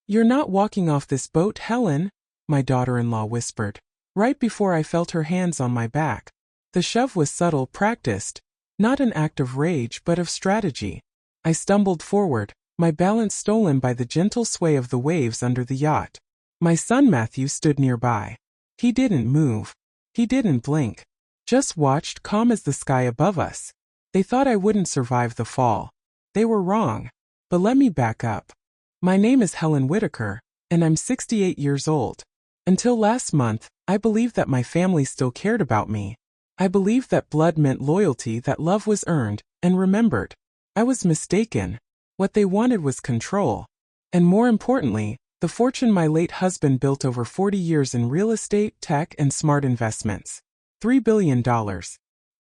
"You're not walking off this boat, Helen," my daughter-in-law whispered, right before I felt her hands on my back. The shove was subtle, practiced, not an act of rage but of strategy. I stumbled forward, my balance stolen by the gentle sway of the waves under the yacht. My son Matthew stood nearby. He didn't move. He didn't blink. Just watched, calm as the sky above us. They thought I wouldn't survive the fall. They were wrong. But let me back up. My name is Helen Whitaker, and I'm 68 years old. Until last month, I believed that my family still cared about me. I believed that blood meant loyalty, that love was earned and remembered. I was mistaken. What they wanted was control. And more importantly, the fortune my late husband built over 40 years in real estate, tech, and smart investments. $3 billion.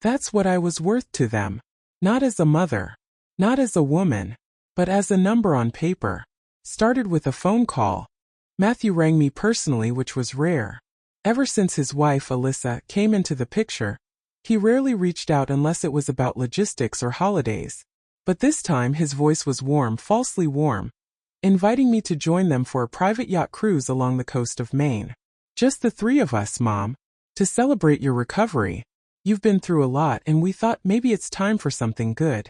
That's what I was worth to them. Not as a mother. Not as a woman. But as a number on paper. Started with a phone call. Matthew rang me personally, which was rare. Ever since his wife, Alyssa, came into the picture, he rarely reached out unless it was about logistics or holidays. But this time his voice was warm, falsely warm, inviting me to join them for a private yacht cruise along the coast of Maine. "Just the three of us, Mom. To celebrate your recovery. You've been through a lot and we thought maybe it's time for something good."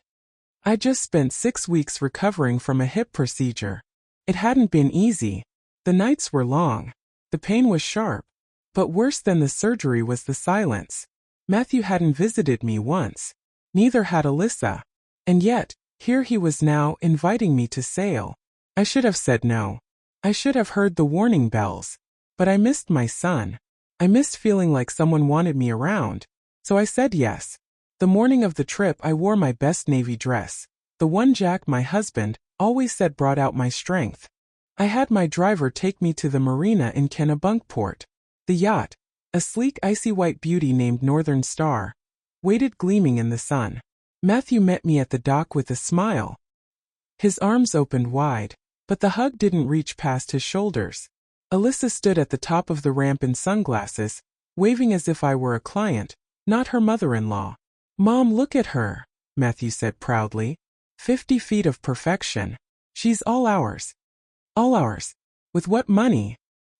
I just spent 6 weeks recovering from a hip procedure. It hadn't been easy. The nights were long. The pain was sharp. But worse than the surgery was the silence. Matthew hadn't visited me once. Neither had Alyssa. And yet, here he was now, inviting me to sail. I should have said no. I should have heard the warning bells. But I missed my son. I missed feeling like someone wanted me around. So I said yes. The morning of the trip I wore my best navy dress. The one Jack, my husband, always said brought out my strength. I had my driver take me to the marina in Kennebunkport. The yacht, a sleek icy white beauty named Northern Star, waited gleaming in the sun. Matthew met me at the dock with a smile. His arms opened wide, but the hug didn't reach past his shoulders. Alyssa stood at the top of the ramp in sunglasses, waving as if I were a client, not her mother-in-law. "Mom, look at her," Matthew said proudly. 50 feet of perfection. She's all ours. All ours. With what money?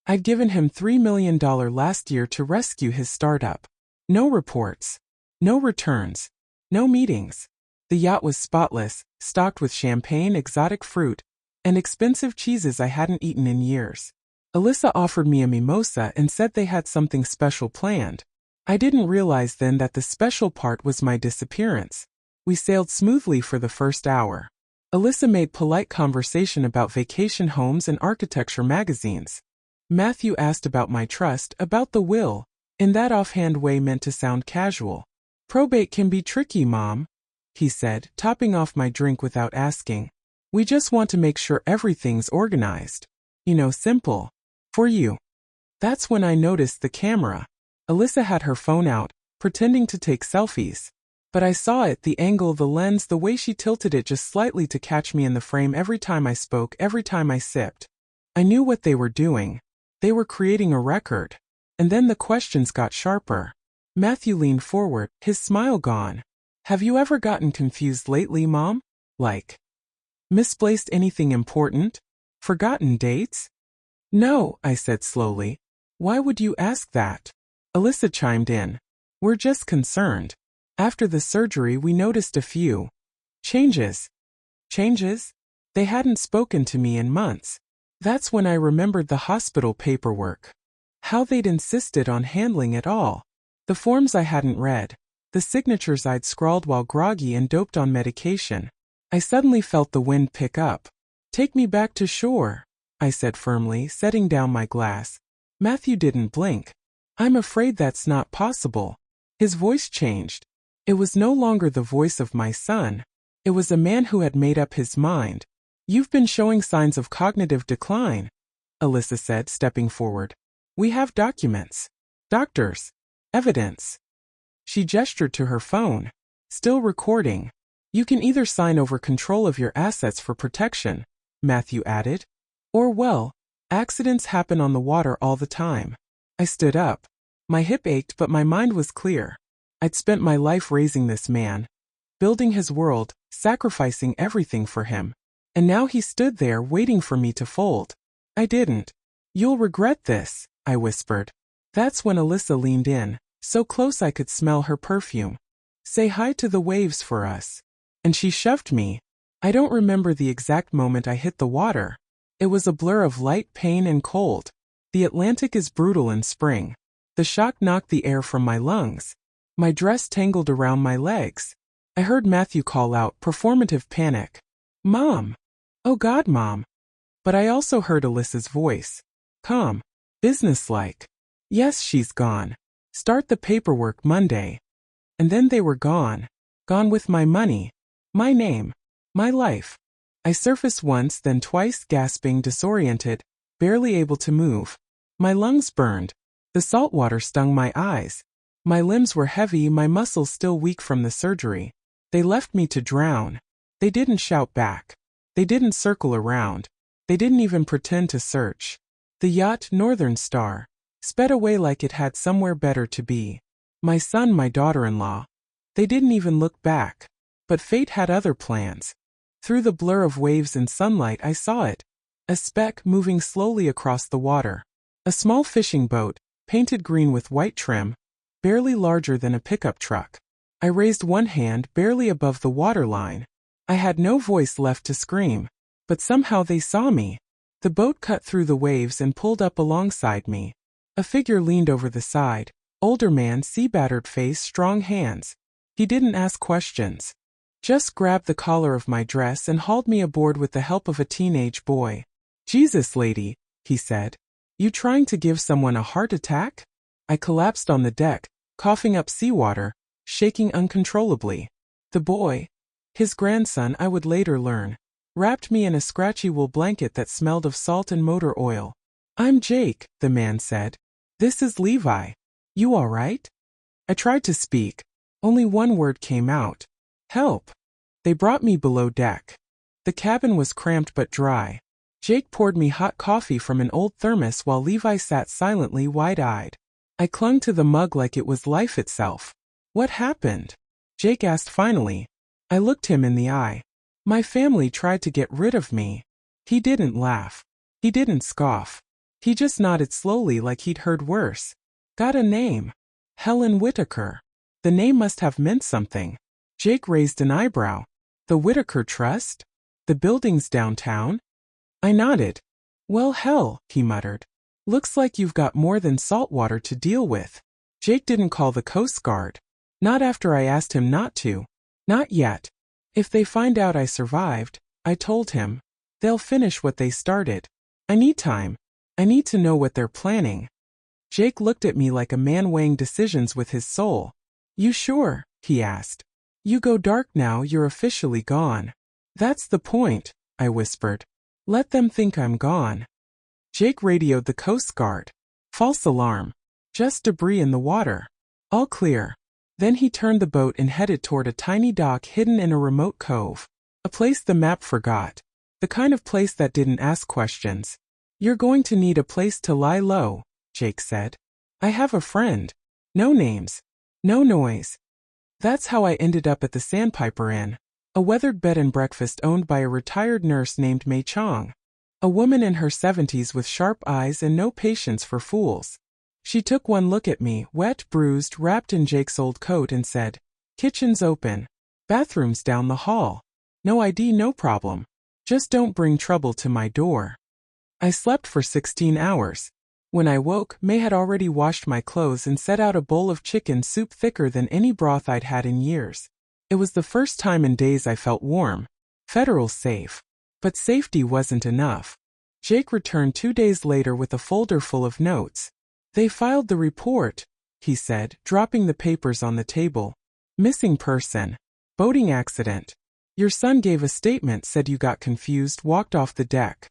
I'd given him $3 million last year to rescue his startup. No reports. No returns. No meetings. The yacht was spotless, stocked with champagne, exotic fruit, and expensive cheeses I hadn't eaten in years. Alyssa offered me a mimosa and said they had something special planned. I didn't realize then that the special part was my disappearance. We sailed smoothly for the first hour. Alyssa made polite conversation about vacation homes and architecture magazines. Matthew asked about my trust, about the will, in that offhand way meant to sound casual. "Probate can be tricky, Mom," he said, topping off my drink without asking. "We just want to make sure everything's organized. Simple. For you." That's when I noticed the camera. Alyssa had her phone out, pretending to take selfies. But I saw it, the angle, the lens, the way she tilted it just slightly to catch me in the frame every time I spoke, every time I sipped. I knew what they were doing. They were creating a record. And then the questions got sharper. Matthew leaned forward, his smile gone. "Have you ever gotten confused lately, Mom? Like, misplaced anything important? Forgotten dates?" "No," I said slowly. "Why would you ask that?" Alyssa chimed in. "We're just concerned. After the surgery we noticed a few changes." Changes? They hadn't spoken to me in months. That's when I remembered the hospital paperwork. How they'd insisted on handling it all. The forms I hadn't read. The signatures I'd scrawled while groggy and doped on medication. I suddenly felt the wind pick up. "Take me back to shore," I said firmly, setting down my glass. Matthew didn't blink. "I'm afraid that's not possible." His voice changed. It was no longer the voice of my son. It was a man who had made up his mind. "You've been showing signs of cognitive decline," Alyssa said, stepping forward. "We have documents. Doctors. Evidence." She gestured to her phone. "Still recording. You can either sign over control of your assets for protection," Matthew added, "or, well, accidents happen on the water all the time." I stood up. My hip ached, but my mind was clear. I'd spent my life raising this man, building his world, sacrificing everything for him. And now he stood there waiting for me to fold. I didn't. You'll regret this, I whispered. That's when Alyssa leaned in, so close I could smell her perfume. Say hi to the waves for us. And she shoved me. I don't remember the exact moment I hit the water. It was a blur of light pain and cold. The Atlantic is brutal in spring. The shock knocked the air from my lungs. My dress tangled around my legs. I heard Matthew call out, performative panic. Mom! Oh God, Mom! But I also heard Alyssa's voice. Calm. Businesslike. Yes, she's gone. Start the paperwork Monday. And then they were gone. Gone with my money. My name. My life. I surfaced once, then twice, gasping, disoriented, barely able to move. My lungs burned. The salt water stung my eyes. My limbs were heavy, my muscles still weak from the surgery. They left me to drown. They didn't shout back. They didn't circle around. They didn't even pretend to search. The yacht, Northern Star, sped away like it had somewhere better to be. My son, my daughter-in-law. They didn't even look back. But fate had other plans. Through the blur of waves and sunlight I saw it. A speck moving slowly across the water. A small fishing boat, painted green with white trim, barely larger than a pickup truck. I raised one hand barely above the waterline. I had no voice left to scream. But somehow they saw me. The boat cut through the waves and pulled up alongside me. A figure leaned over the side. Older man, sea-battered face, strong hands. He didn't ask questions. Just grabbed the collar of my dress and hauled me aboard with the help of a teenage boy. Jesus, lady, he said. You trying to give someone a heart attack? I collapsed on the deck, coughing up seawater, shaking uncontrollably. The boy, his grandson I would later learn, wrapped me in a scratchy wool blanket that smelled of salt and motor oil. I'm Jake, the man said. This is Levi. You all right? I tried to speak. Only one word came out. Help. They brought me below deck. The cabin was cramped but dry. Jake poured me hot coffee from an old thermos while Levi sat silently, wide-eyed. I clung to the mug like it was life itself. What happened? Jake asked finally. I looked him in the eye. My family tried to get rid of me. He didn't laugh. He didn't scoff. He just nodded slowly like he'd heard worse. Got a name. Helen Whitaker. The name must have meant something. Jake raised an eyebrow. The Whitaker Trust? The buildings downtown? I nodded. Well, hell, he muttered. Looks like you've got more than salt water to deal with. Jake didn't call the Coast Guard. Not after I asked him not to. Not yet. If they find out I survived, I told him, they'll finish what they started. I need time. I need to know what they're planning. Jake looked at me like a man weighing decisions with his soul. You sure? He asked. You go dark now, you're officially gone. That's the point, I whispered. Let them think I'm gone. Jake radioed the Coast Guard. False alarm. Just debris in the water. All clear. Then he turned the boat and headed toward a tiny dock hidden in a remote cove. A place the map forgot. The kind of place that didn't ask questions. You're going to need a place to lie low, Jake said. I have a friend. No names. No noise. That's how I ended up at the Sandpiper Inn, a weathered bed and breakfast owned by a retired nurse named Mei Chong. A woman in her 70s with sharp eyes and no patience for fools. She took one look at me, wet, bruised, wrapped in Jake's old coat, and said, Kitchen's open. Bathroom's down the hall. No ID, no problem. Just don't bring trouble to my door. I slept for 16 hours. When I woke, May had already washed my clothes and set out a bowl of chicken soup thicker than any broth I'd had in years. It was the first time in days I felt warm. Federal safe. But safety wasn't enough. Jake returned 2 days later with a folder full of notes. They filed the report, he said, dropping the papers on the table. Missing person. Boating accident. Your son gave a statement, said you got confused, walked off the deck.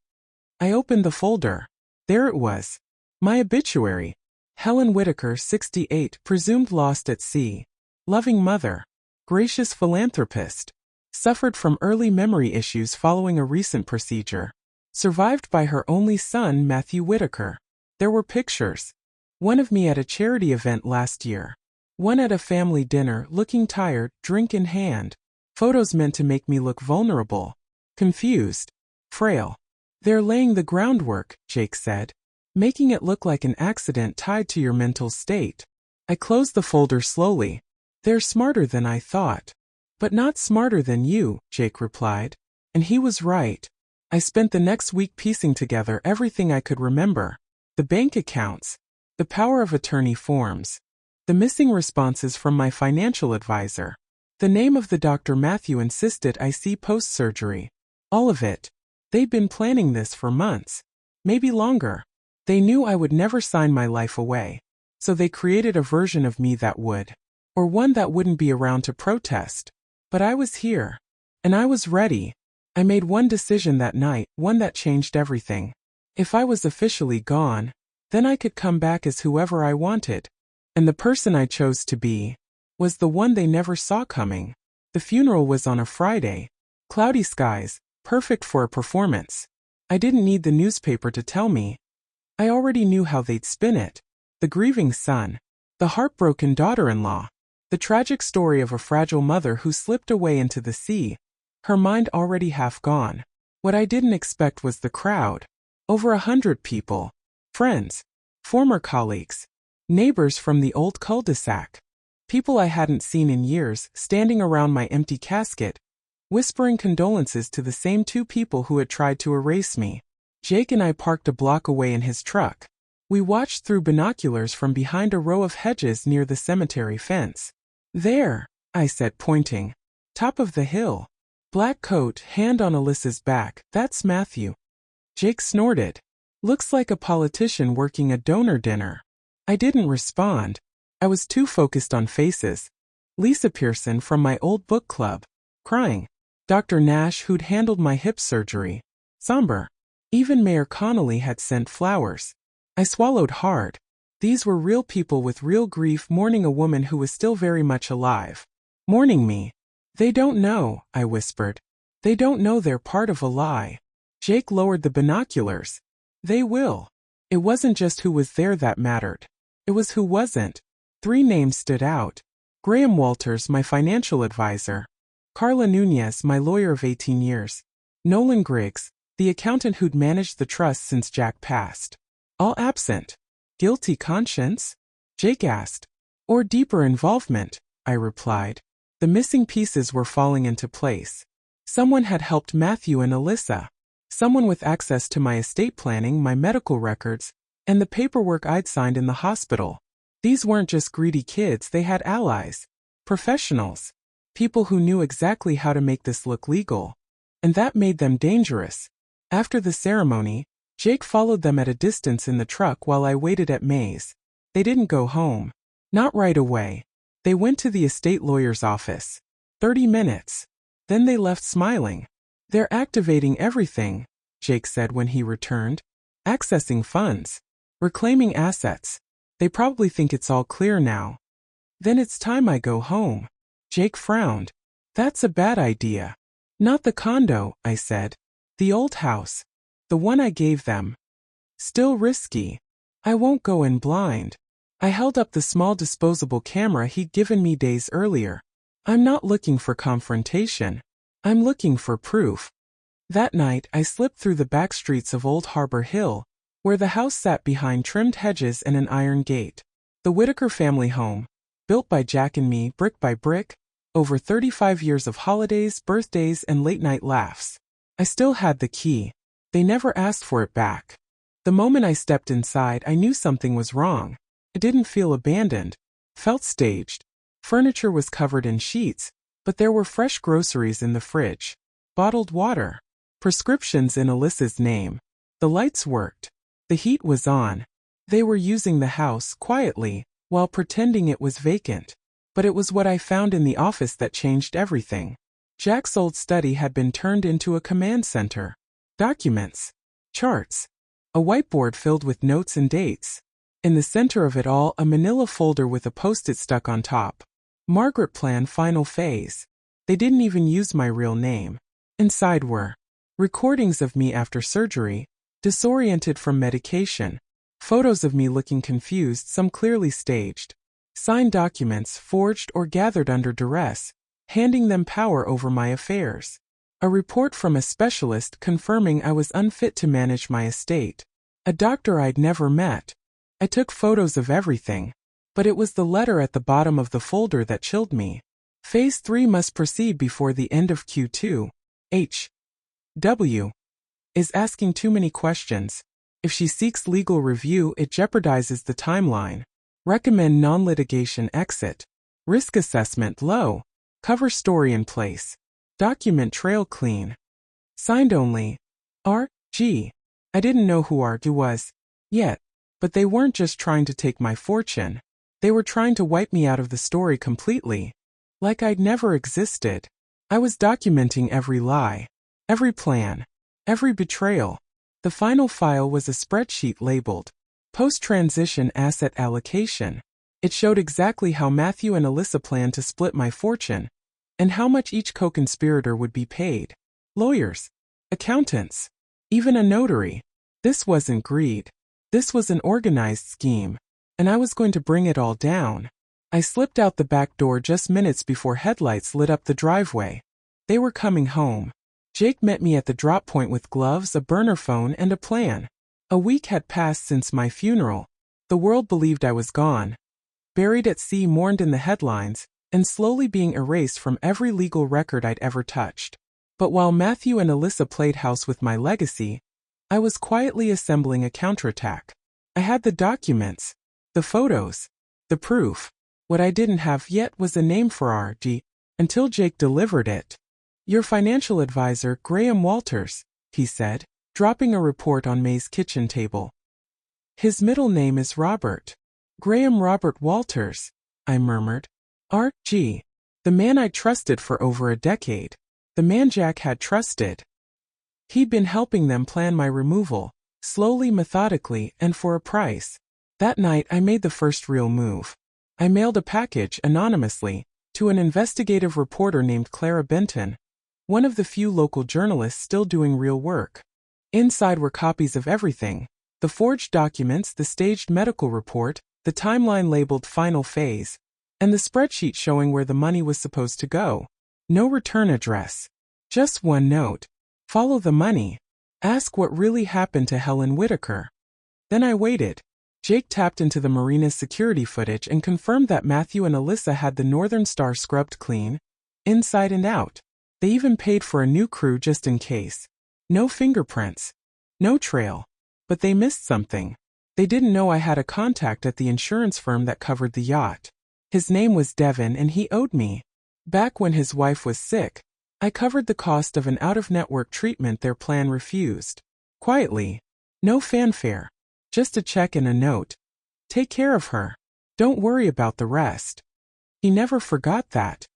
I opened the folder. There it was. My obituary. Helen Whitaker, 68, presumed lost at sea. Loving mother. Gracious philanthropist. Suffered from early memory issues following a recent procedure. Survived by her only son, Matthew Whitaker. There were pictures. One of me at a charity event last year. One at a family dinner, looking tired, drink in hand. Photos meant to make me look vulnerable. Confused. Frail. They're laying the groundwork, Jake said, making it look like an accident tied to your mental state. I closed the folder slowly. They're smarter than I thought. But not smarter than you, Jake replied. And he was right. I spent the next week piecing together everything I could remember. The bank accounts, the power of attorney forms, the missing responses from my financial advisor, the name of the doctor Matthew insisted I see post-surgery. All of it. They'd been planning this for months, maybe longer. They knew I would never sign my life away. So they created a version of me that would. Or one that wouldn't be around to protest. But I was here. And I was ready. I made one decision that night, one that changed everything. If I was officially gone, then I could come back as whoever I wanted. And the person I chose to be was the one they never saw coming. The funeral was on a Friday. Cloudy skies, perfect for a performance. I didn't need the newspaper to tell me. I already knew how they'd spin it. The grieving son. The heartbroken daughter-in-law. The tragic story of a fragile mother who slipped away into the sea, her mind already half gone. What I didn't expect was the crowd. Over 100 people. Friends. Former colleagues. Neighbors from the old cul-de-sac. People I hadn't seen in years, standing around my empty casket, whispering condolences to the same two people who had tried to erase me. Jake and I parked a block away in his truck. We watched through binoculars from behind a row of hedges near the cemetery fence. There, I said, pointing. Top of the hill. Black coat, hand on Alyssa's back, that's Matthew. Jake snorted. Looks like a politician working a donor dinner. I didn't respond. I was too focused on faces. Lisa Pearson from my old book club. Crying. Dr. Nash, who'd handled my hip surgery. Somber. Even Mayor Connolly had sent flowers. I swallowed hard. These were real people with real grief mourning a woman who was still very much alive. Mourning me. They don't know, I whispered. They don't know they're part of a lie. Jake lowered the binoculars. They will. It wasn't just who was there that mattered. It was who wasn't. 3 names stood out. Graham Walters, my financial advisor. Carla Nunez, my lawyer of 18 years. Nolan Griggs, the accountant who'd managed the trust since Jack passed. All absent. Guilty conscience? Jake asked. Or deeper involvement, I replied. The missing pieces were falling into place. Someone had helped Matthew and Alyssa. Someone with access to my estate planning, my medical records, and the paperwork I'd signed in the hospital. These weren't just greedy kids, they had allies. Professionals. People who knew exactly how to make this look legal. And that made them dangerous. After the ceremony, Jake followed them at a distance in the truck while I waited at Maze. They didn't go home. Not right away. They went to the estate lawyer's office. 30 minutes. Then they left smiling. They're activating everything, Jake said when he returned. Accessing funds. Reclaiming assets. They probably think it's all clear now. Then it's time I go home. Jake frowned. That's a bad idea. Not the condo, I said. The old house. The one I gave them. Still risky. I won't go in blind. I held up the small disposable camera he'd given me days earlier. I'm not looking for confrontation. I'm looking for proof. That night, I slipped through the back streets of Old Harbor Hill, where the house sat behind trimmed hedges and an iron gate. The Whitaker family home, built by Jack and me brick by brick, over 35 years of holidays, birthdays, and late-night laughs. I still had the key. They never asked for it back. The moment I stepped inside, I knew something was wrong. It didn't feel abandoned. Felt staged. Furniture was covered in sheets, but there were fresh groceries in the fridge. Bottled water. Prescriptions in Alyssa's name. The lights worked. The heat was on. They were using the house quietly, while pretending it was vacant. But it was what I found in the office that changed everything. Jack's old study had been turned into a command center. Documents. Charts. A whiteboard filled with notes and dates. In the center of it all, a manila folder with a post-it stuck on top. Margaret Plan Final Phase. They didn't even use my real name. Inside were recordings of me after surgery, disoriented from medication, photos of me looking confused, some clearly staged, signed documents forged or gathered under duress, handing them power over my affairs. A report from a specialist confirming I was unfit to manage my estate. A doctor I'd never met. I took photos of everything. But it was the letter at the bottom of the folder that chilled me. Phase 3 must proceed before the end of Q2. H.W. is asking too many questions. If she seeks legal review, it jeopardizes the timeline. Recommend non-litigation exit. Risk assessment low. Cover story in place. Document trail clean. Signed only. R.G. I didn't know who R.G. was yet, but they weren't just trying to take my fortune. They were trying to wipe me out of the story completely. Like I'd never existed. I was documenting every lie, every plan, every betrayal. The final file was a spreadsheet labeled Post-Transition Asset Allocation. It showed exactly how Matthew and Alyssa planned to split my fortune, and how much each co-conspirator would be paid. Lawyers, accountants, even a notary. This wasn't greed. This was an organized scheme, and I was going to bring it all down. I slipped out the back door just minutes before headlights lit up the driveway. They were coming home. Jake met me at the drop point with gloves, a burner phone, and a plan. A week had passed since my funeral. The world believed I was gone. Buried at sea, mourned in the headlines, and slowly being erased from every legal record I'd ever touched. But while Matthew and Alyssa played house with my legacy, I was quietly assembling a counterattack. I had the documents, the photos, the proof. What I didn't have yet was a name for R.G. until Jake delivered it. Your financial advisor, Graham Walters, he said, dropping a report on May's kitchen table. His middle name is Robert. Graham Robert Walters, I murmured. R.G. The man I trusted for over a decade. The man Jack had trusted. He'd been helping them plan my removal, slowly, methodically, and for a price. That night I made the first real move. I mailed a package, anonymously, to an investigative reporter named Clara Benton, one of the few local journalists still doing real work. Inside were copies of everything: the forged documents, the staged medical report, the timeline labeled Final Phase, and the spreadsheet showing where the money was supposed to go. No return address. Just one note. Follow the money. Ask what really happened to Helen Whitaker. Then I waited. Jake tapped into the marina's security footage and confirmed that Matthew and Alyssa had the Northern Star scrubbed clean, inside and out. They even paid for a new crew just in case. No fingerprints. No trail. But they missed something. They didn't know I had a contact at the insurance firm that covered the yacht. His name was Devin and he owed me. Back when his wife was sick, I covered the cost of an out-of-network treatment their plan refused. Quietly. No fanfare. Just a check and a note. Take care of her. Don't worry about the rest. He never forgot that.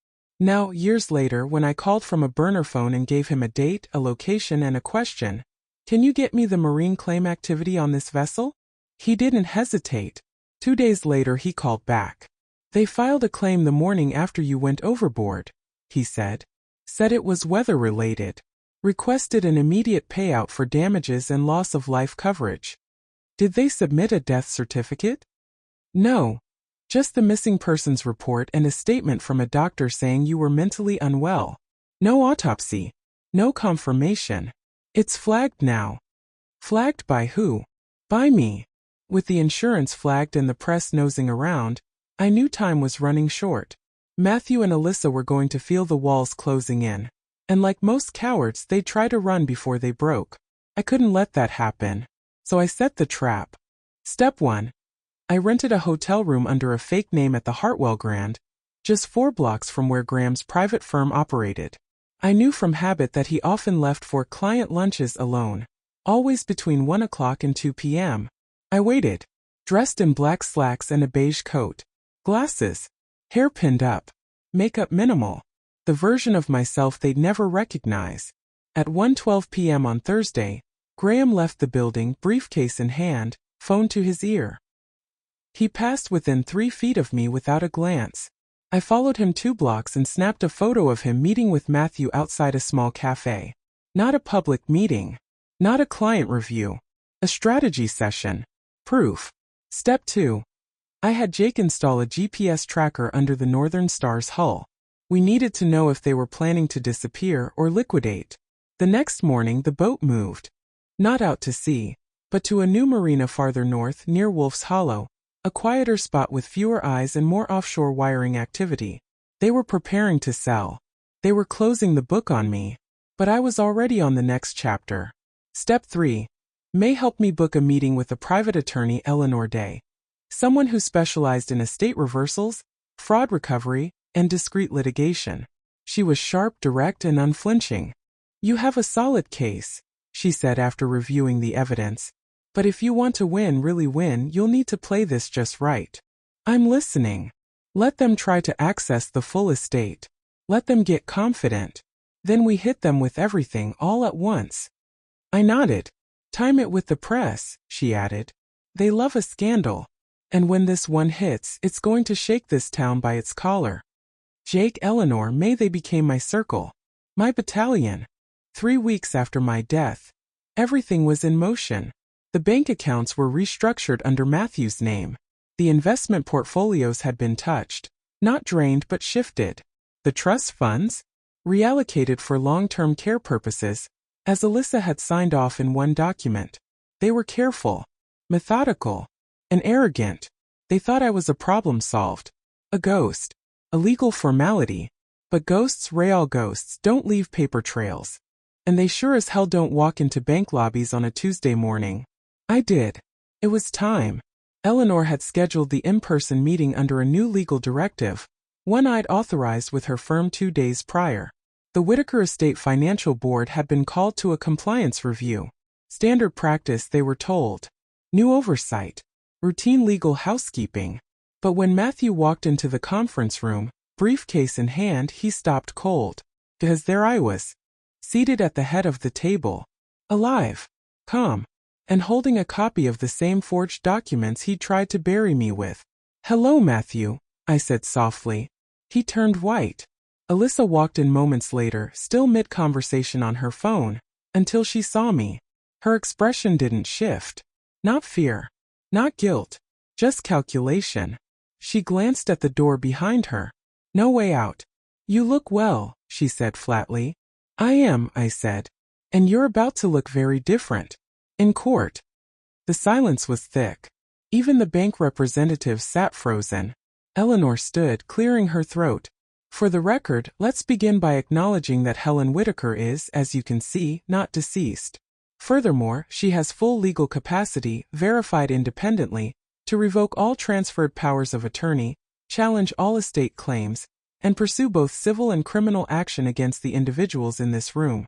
Now, years later, when I called from a burner phone and gave him a date, a location, and a question, "Can you get me the marine claim activity on this vessel?" he didn't hesitate. 2 days later he called back. "They filed a claim the morning after you went overboard," he said. Said it was weather-related. Requested an immediate payout for damages and loss of life coverage. Did they submit a death certificate? No. Just the missing persons report and a statement from a doctor saying you were mentally unwell. No autopsy. No confirmation. It's flagged now. Flagged by who? By me. With the insurance flagged and the press nosing around, I knew time was running short. Matthew and Alyssa were going to feel the walls closing in. And like most cowards, they'd try to run before they broke. I couldn't let that happen. So I set the trap. Step 1. I rented a hotel room under a fake name at the Hartwell Grand, just 4 blocks from where Graham's private firm operated. I knew from habit that he often left for client lunches alone, always between 1 o'clock and 2 p.m. I waited, dressed in black slacks and a beige coat, glasses, hair pinned up, makeup minimal, the version of myself they'd never recognize. At 1:12 p.m. on Thursday, Graham left the building, briefcase in hand, phone to his ear. He passed within 3 feet of me without a glance. I followed him 2 blocks and snapped a photo of him meeting with Matthew outside a small cafe. Not a public meeting. Not a client review. A strategy session. Proof. Step 2. I had Jake install a GPS tracker under the Northern Star's hull. We needed to know if they were planning to disappear or liquidate. The next morning the boat moved. Not out to sea, but to a new marina farther north near Wolf's Hollow, a quieter spot with fewer eyes and more offshore wiring activity. They were preparing to sell. They were closing the book on me. But I was already on the next chapter. Step 3. May helped me book a meeting with a private attorney, Eleanor Day. Someone who specialized in estate reversals, fraud recovery, and discreet litigation. She was sharp, direct, and unflinching. "You have a solid case," she said after reviewing the evidence. "But if you want to win, really win, you'll need to play this just right. I'm listening. Let them try to access the full estate. Let them get confident. Then we hit them with everything all at once." I nodded. "Time it with the press," she added. "They love a scandal. And when this one hits, it's going to shake this town by its collar." Jake, Eleanor, May, they became my circle. My battalion. 3 weeks after my death. Everything was in motion. The bank accounts were restructured under Matthew's name. The investment portfolios had been touched. Not drained but shifted. The trust funds? Reallocated for long-term care purposes, as Alyssa had signed off in one document. They were careful, methodical, and arrogant. They thought I was a problem solved. A ghost. A legal formality. But ghosts, real ghosts, don't leave paper trails. And they sure as hell don't walk into bank lobbies on a Tuesday morning. I did. It was time. Eleanor had scheduled the in-person meeting under a new legal directive, one I'd authorized with her firm 2 days prior. The Whitaker Estate Financial Board had been called to a compliance review. Standard practice, they were told. New oversight. Routine legal housekeeping. But when Matthew walked into the conference room, briefcase in hand, he stopped cold. Because there I was, seated at the head of the table, alive, calm, and holding a copy of the same forged documents he tried to bury me with. "Hello, Matthew," I said softly. He turned white. Alyssa walked in moments later, still mid-conversation on her phone, until she saw me. Her expression didn't shift. Not fear. Not guilt. Just calculation. She glanced at the door behind her. No way out. "You look well," she said flatly. "I am," I said. "And you're about to look very different. In court." The silence was thick. Even the bank representatives sat frozen. Eleanor stood, clearing her throat. "For the record, let's begin by acknowledging that Helen Whitaker is, as you can see, not deceased. Furthermore, she has full legal capacity, verified independently, to revoke all transferred powers of attorney, challenge all estate claims, and pursue both civil and criminal action against the individuals in this room."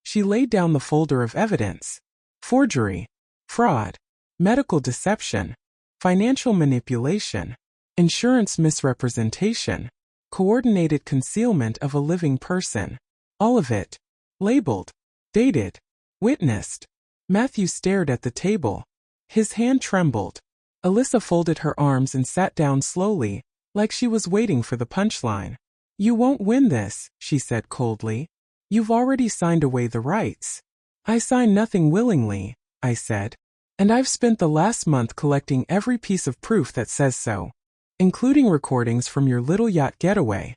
She laid down the folder of evidence. Forgery, fraud, medical deception, financial manipulation, insurance misrepresentation, coordinated concealment of a living person. All of it. Labeled. Dated. Witnessed. Matthew stared at the table. His hand trembled. Alyssa folded her arms and sat down slowly, like she was waiting for the punchline. "You won't win this," she said coldly. "You've already signed away the rights." "I signed nothing willingly," I said. "And I've spent the last month collecting every piece of proof that says so, including recordings from your little yacht getaway."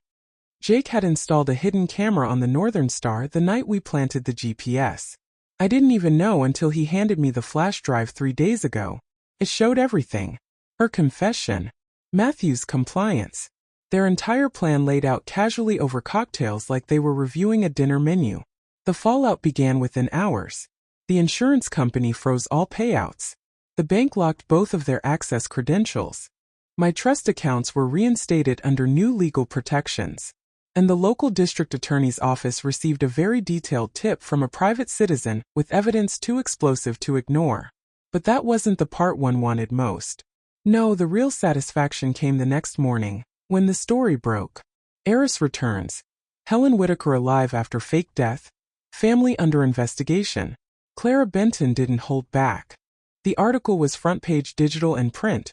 Jake had installed a hidden camera on the Northern Star the night we planted the GPS. I didn't even know until he handed me the flash drive 3 days ago. It showed everything. Her confession. Matthew's compliance. Their entire plan laid out casually over cocktails like they were reviewing a dinner menu. The fallout began within hours. The insurance company froze all payouts. The bank locked both of their access credentials. My trust accounts were reinstated under new legal protections. And the local district attorney's office received a very detailed tip from a private citizen with evidence too explosive to ignore. But that wasn't the part one wanted most. No, the real satisfaction came the next morning, when the story broke. Heiress returns. Helen Whitaker alive after fake death. Family under investigation. Clara Benton didn't hold back. The article was front-page digital and print.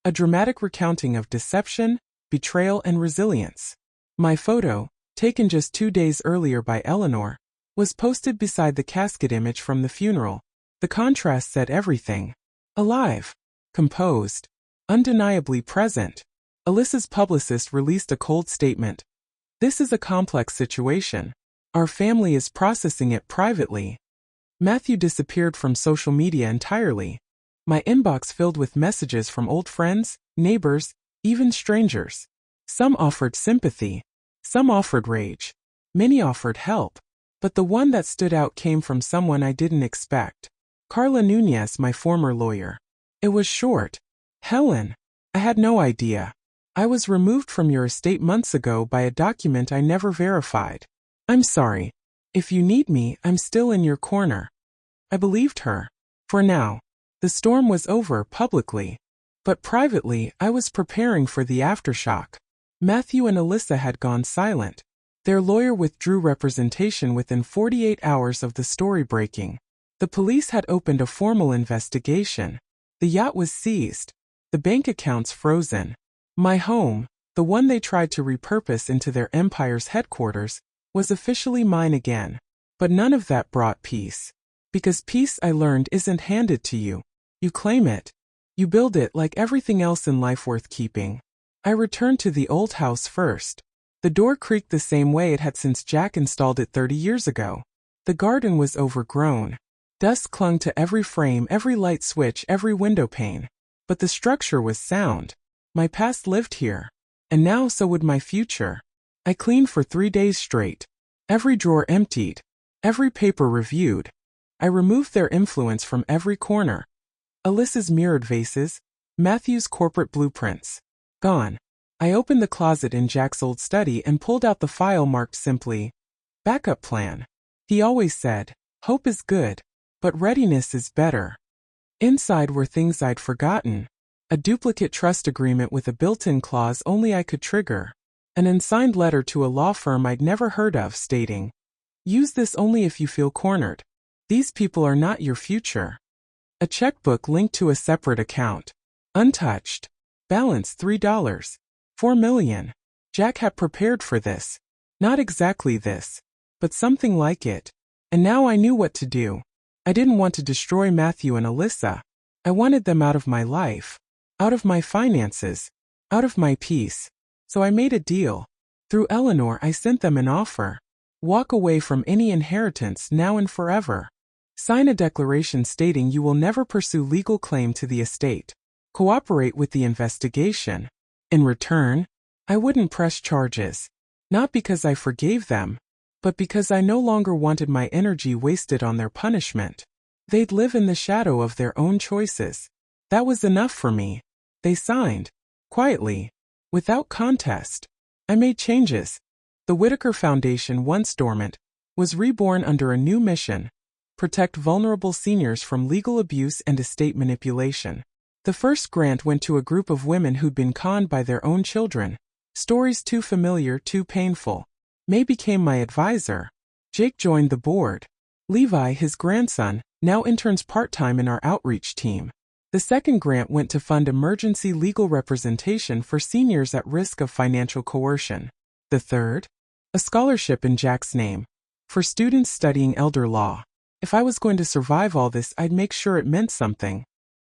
A dramatic recounting of deception, betrayal, and resilience. My photo, taken just 2 days earlier by Eleanor, was posted beside the casket image from the funeral. The contrast said everything. Alive. Composed. Undeniably present. Alyssa's publicist released a cold statement. This is a complex situation. Our family is processing it privately. Matthew disappeared from social media entirely. My inbox filled with messages from old friends, neighbors, even strangers. Some offered sympathy. Some offered rage. Many offered help. But the one that stood out came from someone I didn't expect. Carla Nunez, my former lawyer. It was short. Helen, I had no idea. I was removed from your estate months ago by a document I never verified. I'm sorry. If you need me, I'm still in your corner. I believed her. For now. The storm was over publicly. But privately, I was preparing for the aftershock. Matthew and Alyssa had gone silent. Their lawyer withdrew representation within 48 hours of the story breaking. The police had opened a formal investigation. The yacht was seized. The bank accounts frozen. My home, the one they tried to repurpose into their empire's headquarters, was officially mine again. But none of that brought peace. Because peace, I learned, isn't handed to you. You claim it. You build it like everything else in life worth keeping. I returned to the old house first. The door creaked the same way it had since Jack installed it 30 years ago. The garden was overgrown. Dust clung to every frame, every light switch, every window pane. But the structure was sound. My past lived here. And now so would my future. I cleaned for 3 days straight. Every drawer emptied. Every paper reviewed. I removed their influence from every corner. Alyssa's mirrored vases. Matthew's corporate blueprints. Gone. I opened the closet in Jack's old study and pulled out the file marked simply, "Backup plan." He always said, "Hope is good, but readiness is better." Inside were things I'd forgotten. A duplicate trust agreement with a built-in clause only I could trigger. An unsigned letter to a law firm I'd never heard of stating, "Use this only if you feel cornered. These people are not your future." A checkbook linked to a separate account. Untouched. Balance $3. 4 million. Jack had prepared for this. Not exactly this, but something like it. And now I knew what to do. I didn't want to destroy Matthew and Alyssa. I wanted them out of my life. Out of my finances. Out of my peace. So I made a deal. Through Eleanor, I sent them an offer. Walk away from any inheritance now and forever. Sign a declaration stating you will never pursue legal claim to the estate. Cooperate with the investigation. In return, I wouldn't press charges. Not because I forgave them, but because I no longer wanted my energy wasted on their punishment. They'd live in the shadow of their own choices. That was enough for me. They signed. Quietly. Without contest. I made changes. The Whitaker Foundation, once dormant, was reborn under a new mission. Protect vulnerable seniors from legal abuse and estate manipulation. The first grant went to a group of women who'd been conned by their own children. Stories too familiar, too painful. May became my advisor. Jake joined the board. Levi, his grandson, now interns part-time in our outreach team. The second grant went to fund emergency legal representation for seniors at risk of financial coercion. The third? A scholarship in Jack's name. For students studying elder law. If I was going to survive all this, I'd make sure it meant something.